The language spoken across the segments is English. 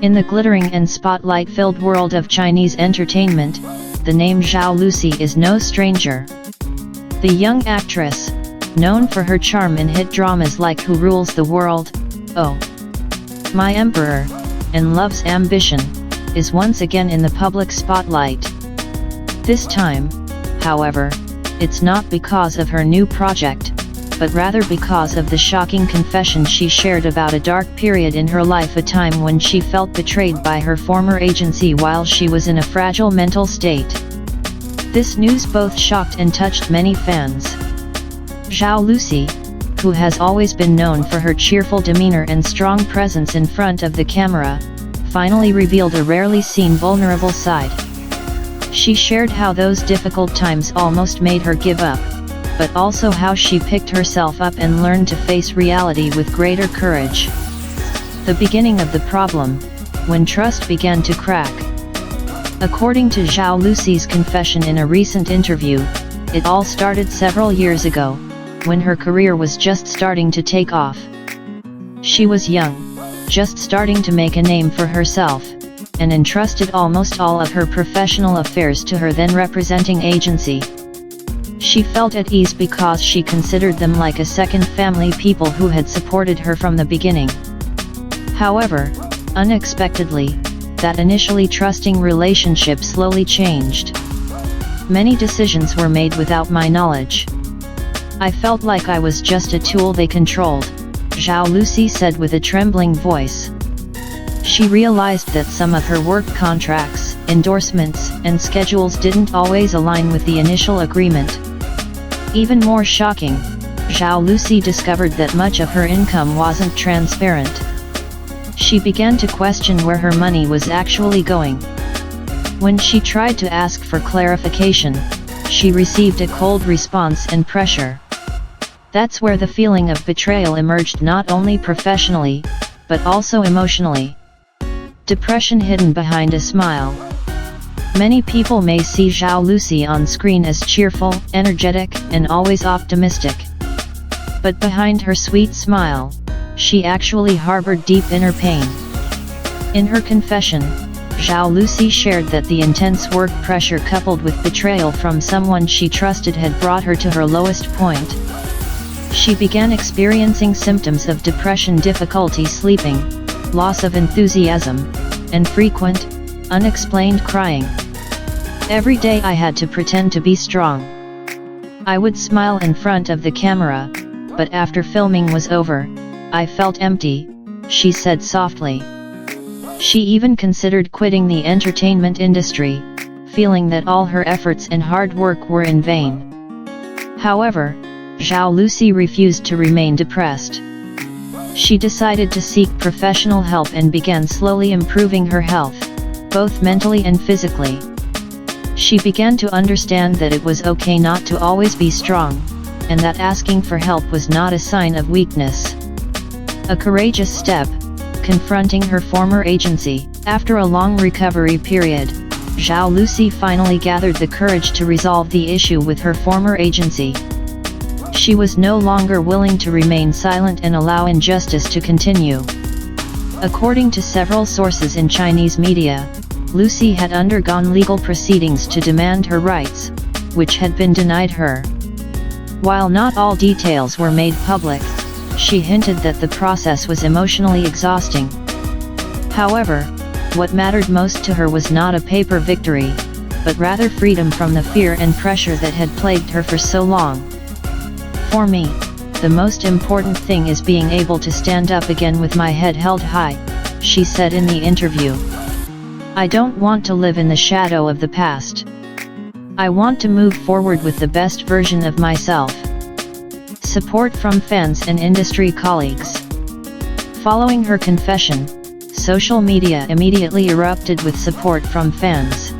In the glittering and spotlight-filled world of Chinese entertainment, the name Zhao Lusi is no stranger. The young actress, known for her charm in hit dramas like Who Rules the World, Oh, My Emperor, and Love's Ambition, is once again in the public spotlight. This time, however, it's not because of her new project, but rather because of the shocking confession she shared about a dark period in her life, a time when she felt betrayed by her former agency while she was in a fragile mental state. This news both shocked and touched many fans. Zhao Lusi, who has always been known for her cheerful demeanor and strong presence in front of the camera, finally revealed a rarely seen vulnerable side. She shared how those difficult times almost made her give up, but also how she picked herself up and learned to face reality with greater courage. The beginning of the problem, when trust began to crack. According to Zhao Lusi's confession in a recent interview, it all started several years ago, when her career was just starting to take off. She was young, just starting to make a name for herself, and entrusted almost all of her professional affairs to her then representing agency. She felt at ease because she considered them like a second family, people who had supported her from the beginning. However, unexpectedly, that initially trusting relationship slowly changed. Many decisions were made without my knowledge. I felt like I was just a tool they controlled, Zhao Lusi said with a trembling voice. She realized that some of her work contracts, endorsements, and schedules didn't always align with the initial agreement. Even more shocking, Zhao Lusi discovered that much of her income wasn't transparent. She began to question where her money was actually going. When she tried to ask for clarification, she received a cold response and pressure. That's where the feeling of betrayal emerged, not only professionally, but also emotionally. Depression hidden behind a smile. Many people may see Zhao Lusi on screen as cheerful, energetic, and always optimistic. But behind her sweet smile, she actually harbored deep inner pain. In her confession, Zhao Lusi shared that the intense work pressure coupled with betrayal from someone she trusted had brought her to her lowest point. She began experiencing symptoms of depression, difficulty sleeping, loss of enthusiasm, and frequent, unexplained crying. Every day I had to pretend to be strong. I would smile in front of the camera, but after filming was over, I felt empty, she said softly. She even considered quitting the entertainment industry, feeling that all her efforts and hard work were in vain. However, Zhao Lusi refused to remain depressed. She decided to seek professional help and began slowly improving her health, both mentally and physically. She began to understand that it was okay not to always be strong, and that asking for help was not a sign of weakness. A courageous step, confronting her former agency. After a long recovery period, Zhao Lusi finally gathered the courage to resolve the issue with her former agency. She was no longer willing to remain silent and allow injustice to continue. According to several sources in Chinese media, Lusi had undergone legal proceedings to demand her rights, which had been denied her. While not all details were made public, she hinted that the process was emotionally exhausting. However, what mattered most to her was not a paper victory, but rather freedom from the fear and pressure that had plagued her for so long. For me, the most important thing is being able to stand up again with my head held high, she said in the interview. I don't want to live in the shadow of the past. I want to move forward with the best version of myself. Support from fans and industry colleagues. Following her confession, social media immediately erupted with support from fans.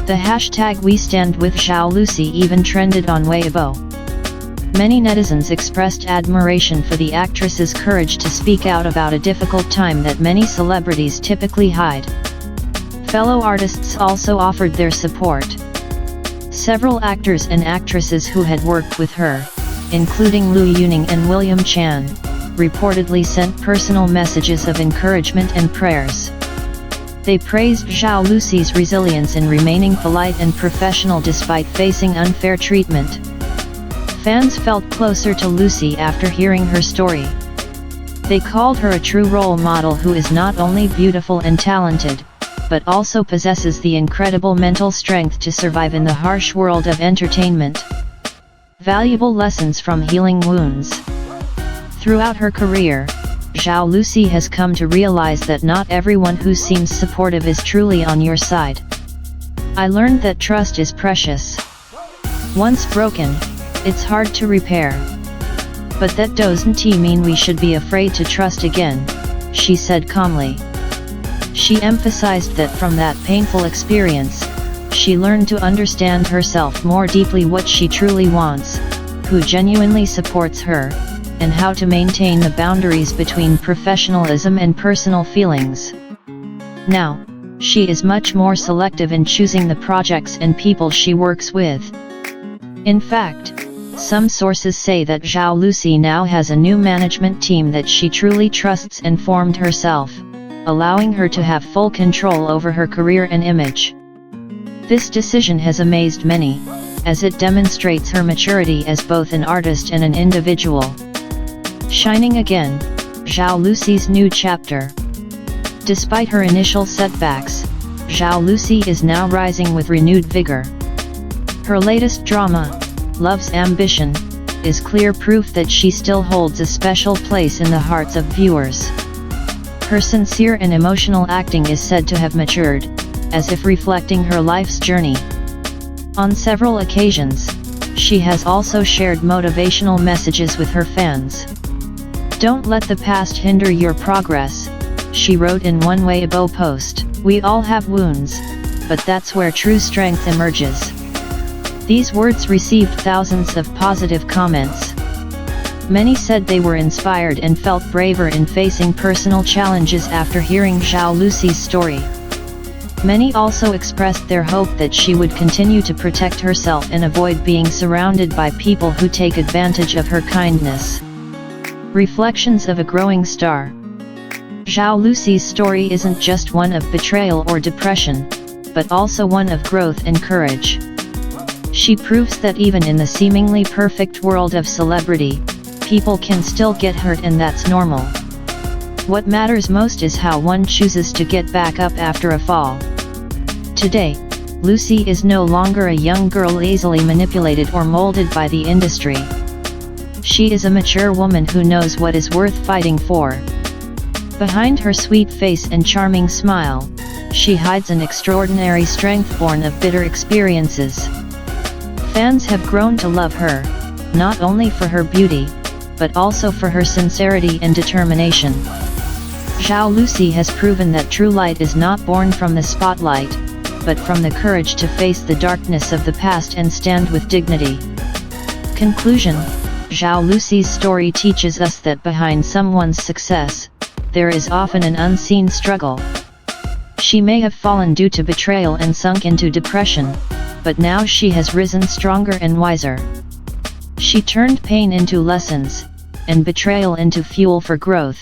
The hashtag #WeStandWithZhaoLusi even trended on Weibo. Many netizens expressed admiration for the actress's courage to speak out about a difficult time that many celebrities typically hide. Fellow artists also offered their support. Several actors and actresses who had worked with her, including Lu Yuning and William Chan, reportedly sent personal messages of encouragement and prayers. They praised Zhao Lusi's resilience in remaining polite and professional despite facing unfair treatment. Fans felt closer to Lusi after hearing her story. They called her a true role model who is not only beautiful and talented, but also possesses the incredible mental strength to survive in the harsh world of entertainment. Valuable lessons from healing wounds. Throughout her career, Zhao Lusi has come to realize that not everyone who seems supportive is truly on your side. I learned that trust is precious. Once broken, it's hard to repair. But that doesn't mean we should be afraid to trust again, she said calmly. She emphasized that from that painful experience, she learned to understand herself more deeply, what she truly wants, who genuinely supports her, and how to maintain the boundaries between professionalism and personal feelings. Now, she is much more selective in choosing the projects and people she works with. In fact, some sources say that Zhao Lusi now has a new management team that she truly trusts and formed herself, allowing her to have full control over her career and image. This decision has amazed many, as it demonstrates her maturity as both an artist and an individual. Shining again, Zhao Lusi's new chapter. Despite her initial setbacks, Zhao Lusi is now rising with renewed vigor. Her latest drama, Love's Ambition, is clear proof that she still holds a special place in the hearts of viewers. Her sincere and emotional acting is said to have matured, as if reflecting her life's journey. On several occasions, she has also shared motivational messages with her fans. "Don't let the past hinder your progress," she wrote in one Weibo post. "We all have wounds, but that's where true strength emerges." These words received thousands of positive comments. Many said they were inspired and felt braver in facing personal challenges after hearing Zhao Lusi's story. Many also expressed their hope that she would continue to protect herself and avoid being surrounded by people who take advantage of her kindness. Reflections of a growing star. Zhao Lusi's story isn't just one of betrayal or depression, but also one of growth and courage. She proves that even in the seemingly perfect world of celebrity, people can still get hurt, and that's normal. What matters most is how one chooses to get back up after a fall. Today, Lusi is no longer a young girl easily manipulated or molded by the industry. She is a mature woman who knows what is worth fighting for. Behind her sweet face and charming smile, she hides an extraordinary strength born of bitter experiences. Fans have grown to love her, not only for her beauty, but also for her sincerity and determination. Zhao Lusi has proven that true light is not born from the spotlight, but from the courage to face the darkness of the past and stand with dignity. Conclusion: Zhao Lusi's story teaches us that behind someone's success, there is often an unseen struggle. She may have fallen due to betrayal and sunk into depression, but now she has risen stronger and wiser. She turned pain into lessons, and betrayal into fuel for growth.